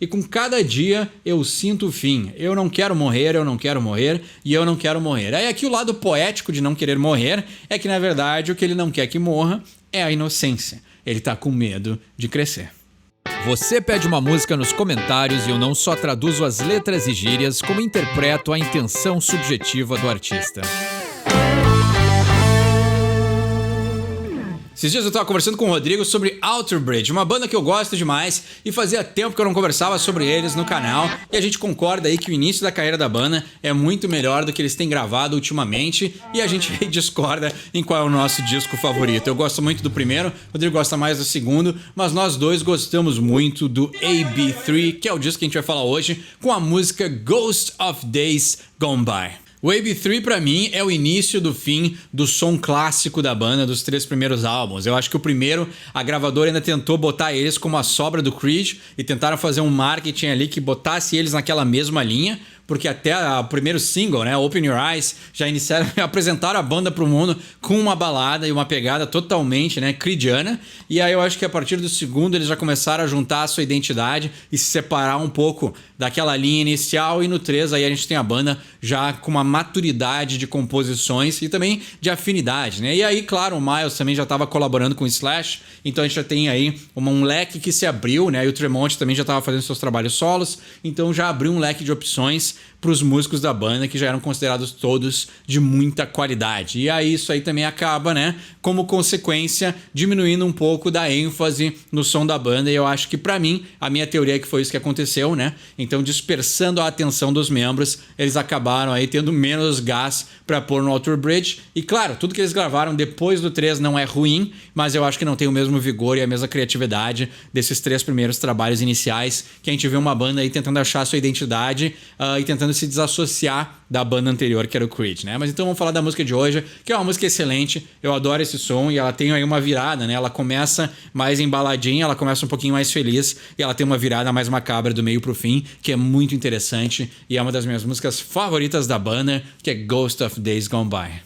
E com cada dia eu sinto o fim. Eu não quero morrer, eu não quero morrer e eu não quero morrer. Aí aqui o lado poético de não querer morrer é que na verdade o que ele não quer que morra é a inocência. Ele tá com medo de crescer. Você pede uma música nos comentários e eu não só traduzo as letras e gírias, como interpreto a intenção subjetiva do artista. Esses dias eu tava conversando com o Rodrigo sobre Alter Bridge, uma banda que eu gosto demais e fazia tempo que eu não conversava sobre eles no canal, e a gente concorda aí que o início da carreira da banda é muito melhor do que eles têm gravado ultimamente, e a gente discorda em qual é o nosso disco favorito. Eu gosto muito do primeiro, o Rodrigo gosta mais do segundo, mas nós dois gostamos muito do AB3, que é o disco que a gente vai falar hoje, com a música Ghost of Days Gone By. O AB3 pra mim é o início do fim do som clássico da banda dos 3 primeiros álbuns. Eu acho que o primeiro, a gravadora ainda tentou botar eles como a sobra do Creed e tentaram fazer um marketing ali que botasse eles naquela mesma linha, porque até o primeiro single, né, Open Your Eyes, já apresentaram a banda pro mundo com uma balada e uma pegada totalmente, né, creediana. E aí eu acho que a partir do segundo eles já começaram a juntar a sua identidade e se separar um pouco daquela linha inicial, e no 3 aí a gente tem a banda já com uma maturidade de composições e também de afinidade, né? E aí, claro, o Miles também já estava colaborando com o Slash, então a gente já tem aí um leque que se abriu, né? E o Tremont também já estava fazendo seus trabalhos solos, então já abriu um leque de opções para os músicos da banda que já eram considerados todos de muita qualidade. E aí isso aí também acaba, né, como consequência, diminuindo um pouco da ênfase no som da banda, e eu acho que pra mim, a minha teoria é que foi isso que aconteceu, né? Então, dispersando a atenção dos membros, eles acabaram aí tendo menos gás para pôr no Alter Bridge. E claro, tudo que eles gravaram depois do 3 não é ruim, mas eu acho que não tem o mesmo vigor e a mesma criatividade desses 3 primeiros trabalhos iniciais, que a gente vê uma banda aí tentando achar a sua identidade e tentando se desassociar da banda anterior, que era o Creed, né? Mas então vamos falar da música de hoje, que é uma música excelente. Eu adoro esse som e ela tem aí uma virada, né? Ela começa mais embaladinha, ela começa um pouquinho mais feliz e ela tem uma virada mais macabra do meio pro fim, que é muito interessante e é uma das minhas músicas favoritas da banda, que é Ghost of Days Gone By.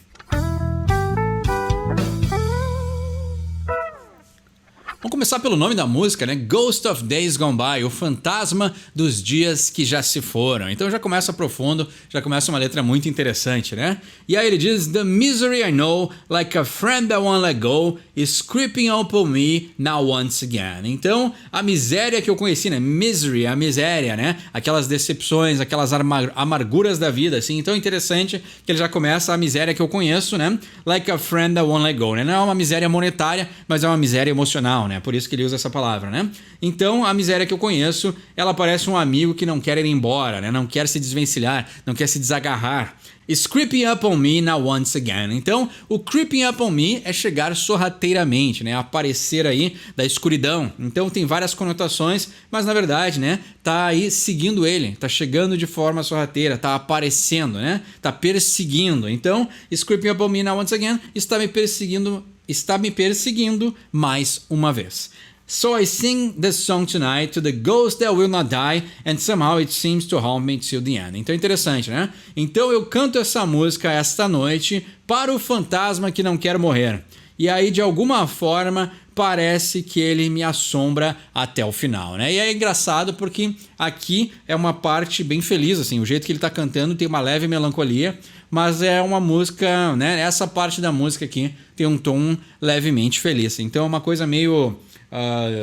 Vamos começar pelo nome da música, né? Ghost of Days Gone By, o fantasma dos dias que já se foram. Então já começa profundo, já começa uma letra muito interessante, né? E aí ele diz: The misery I know, like a friend that won't let go, is creeping up on me now once again. Então, a miséria que eu conheci, né? Misery, a miséria, né? Aquelas decepções, aquelas amarguras da vida, assim. Então é interessante que ele já começa a miséria que eu conheço, né? Like a friend that won't let go, né? Não é uma miséria monetária, mas é uma miséria emocional, né? Por isso que ele usa essa palavra, né? Então, a miséria que eu conheço, ela parece um amigo que não quer ir embora, né? Não quer se desvencilhar, não quer se desagarrar. It's creeping up on me now once again. Então, o creeping up on me é chegar sorrateiramente, né? Aparecer aí da escuridão. Então, tem várias conotações, mas na verdade, né? Tá aí seguindo ele, tá chegando de forma sorrateira, tá aparecendo, né? Tá perseguindo. Então, it's creeping up on me now once again, está me perseguindo mais uma vez. So I sing this song tonight to the ghost that will not die, and somehow it seems to haunt me till the end. Então é interessante, né? Então eu canto essa música esta noite para o fantasma que não quer morrer. E aí, de alguma forma, parece que ele me assombra até o final, né? E é engraçado porque aqui é uma parte bem feliz, assim. O jeito que ele tá cantando tem uma leve melancolia, mas é uma música, né? Essa parte da música aqui tem um tom levemente feliz. Então é uma coisa meio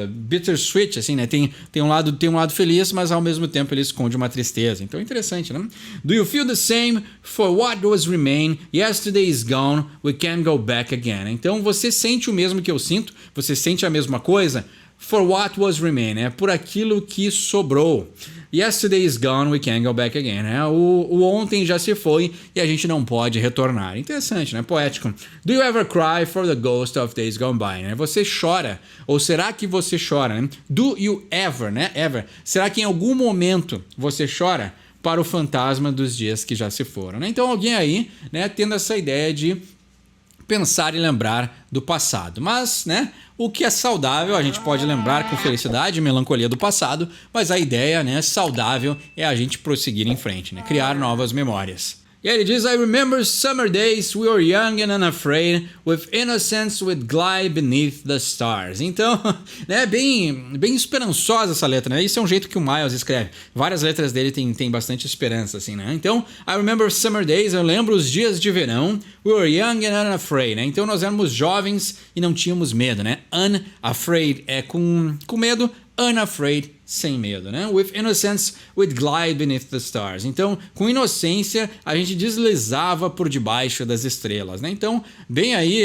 bittersweet, assim, né? Tem um lado feliz, mas ao mesmo tempo ele esconde uma tristeza. Então é interessante, né? Do you feel the same? For what was remain? Yesterday is gone, we can't go back again. Então você sente o mesmo que eu sinto? Você sente a mesma coisa? For what was remain, né? Por aquilo que sobrou. Yesterday is gone, we can't go back again, né? O ontem já se foi e a gente não pode retornar. Interessante, né? Poético. Do you ever cry for the ghost of days gone by, né? Você chora, ou será que você chora, né? Do you ever, né? Ever. Será que em algum momento você chora para o fantasma dos dias que já se foram, né? Então alguém aí, né, tendo essa ideia de pensar e lembrar do passado. Mas, né, o que é saudável a gente pode lembrar com felicidade e melancolia do passado, mas a ideia, né, saudável é a gente prosseguir em frente, né, criar novas memórias. E aí ele diz, I remember summer days, we were young and unafraid, with innocence we'd glide beneath the stars. Então, né, bem esperançosa essa letra, né? Isso é um jeito que o Miles escreve. Várias letras dele tem bastante esperança, assim, né? Então, I remember summer days, eu lembro os dias de verão, we were young and unafraid, né? Então nós éramos jovens e não tínhamos medo, né? Unafraid é com medo, unafraid, sem medo, né? With innocence, we'd glide beneath the stars. Então, com inocência, a gente deslizava por debaixo das estrelas, né? Então, bem aí,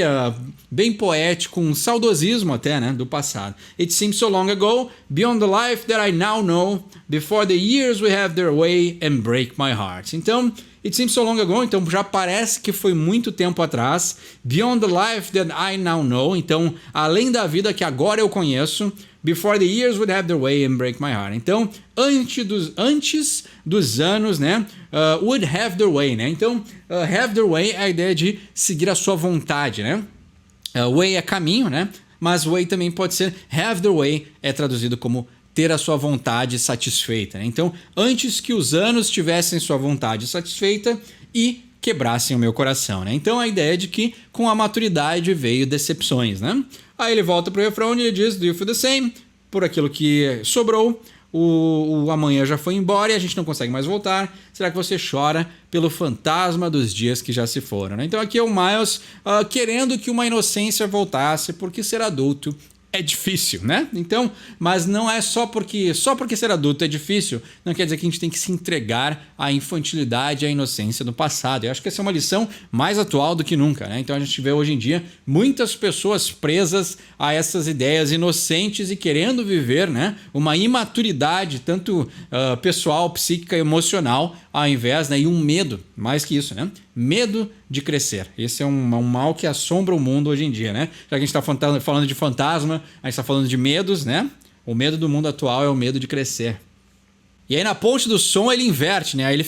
bem poético, um saudosismo até, né? Do passado. It seems so long ago, beyond the life that I now know, before the years we have their way and break my heart. Então, it seems so long ago, então já parece que foi muito tempo atrás. Beyond the life that I now know, então, além da vida que agora eu conheço, before the years would have their way and break my heart. Então, antes dos anos, né, would have their way, né? Então, have their way é a ideia de seguir a sua vontade, né? Way é caminho, né? Mas way também pode ser have their way, é traduzido como ter a sua vontade satisfeita, né? Então, antes que os anos tivessem sua vontade satisfeita e quebrassem o meu coração, né? Então, a ideia é de que com a maturidade veio decepções, né? Aí ele volta pro refrão e ele diz, do you feel the same? Por aquilo que sobrou, o amanhã já foi embora e a gente não consegue mais voltar. Será que você chora pelo fantasma dos dias que já se foram, né? Então aqui é o Miles querendo que uma inocência voltasse, porque ser adulto é difícil, né? Então, mas não é só porque ser adulto é difícil, não quer dizer que a gente tem que se entregar à infantilidade e à inocência do passado. Eu acho que essa é uma lição mais atual do que nunca, né? Então a gente vê hoje em dia muitas pessoas presas a essas ideias inocentes e querendo viver, né, uma imaturidade tanto pessoal, psíquica e emocional, ao invés, né, e um medo, mais que isso, né? Medo de crescer. Esse é um mal que assombra o mundo hoje em dia, né? Já que a gente está falando de fantasma, a gente está falando de medos, né? O medo do mundo atual é o medo de crescer. E aí na ponte do som ele inverte, né? Aí ele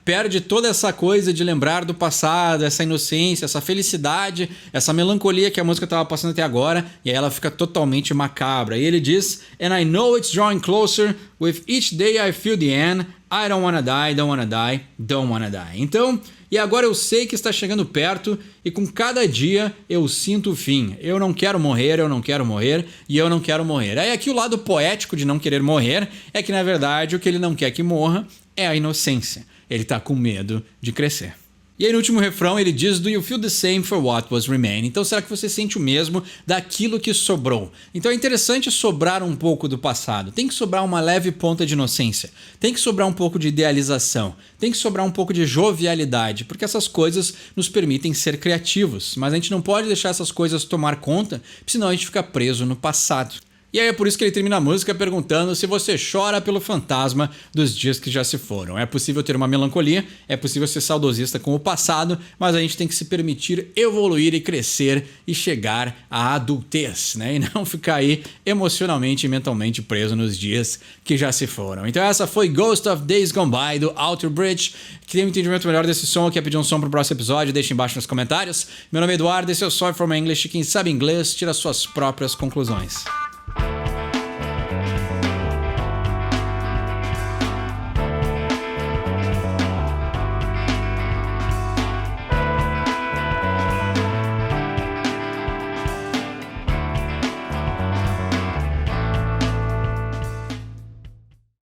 perde toda essa coisa de lembrar do passado, essa inocência, essa felicidade, essa melancolia que a música estava passando até agora, e aí ela fica totalmente macabra. E ele diz, and I know it's drawing closer, with each day I feel the end, I don't wanna die, don't wanna die, don't wanna die. Então, e agora eu sei que está chegando perto e com cada dia eu sinto o fim. Eu não quero morrer, eu não quero morrer e eu não quero morrer. Aí aqui o lado poético de não querer morrer é que na verdade o que ele não quer que morra é a inocência. Ele está com medo de crescer. E aí no último refrão ele diz, do you feel the same for what was remaining? Então será que você sente o mesmo daquilo que sobrou? Então é interessante sobrar um pouco do passado. Tem que sobrar uma leve ponta de inocência. Tem que sobrar um pouco de idealização. Tem que sobrar um pouco de jovialidade, porque essas coisas nos permitem ser criativos. Mas a gente não pode deixar essas coisas tomar conta, senão a gente fica preso no passado. E aí é por isso que ele termina a música perguntando se você chora pelo fantasma dos dias que já se foram. É possível ter uma melancolia, é possível ser saudosista com o passado, mas a gente tem que se permitir evoluir e crescer e chegar à adultez, né? E não ficar aí emocionalmente e mentalmente preso nos dias que já se foram. Então essa foi Ghost of Days Gone By, do Alter Bridge. Quem tem um entendimento melhor desse som, quer pedir um som pro próximo episódio, deixa embaixo nos comentários. Meu nome é Eduardo, esse é o Soy From English, quem sabe inglês tira suas próprias conclusões.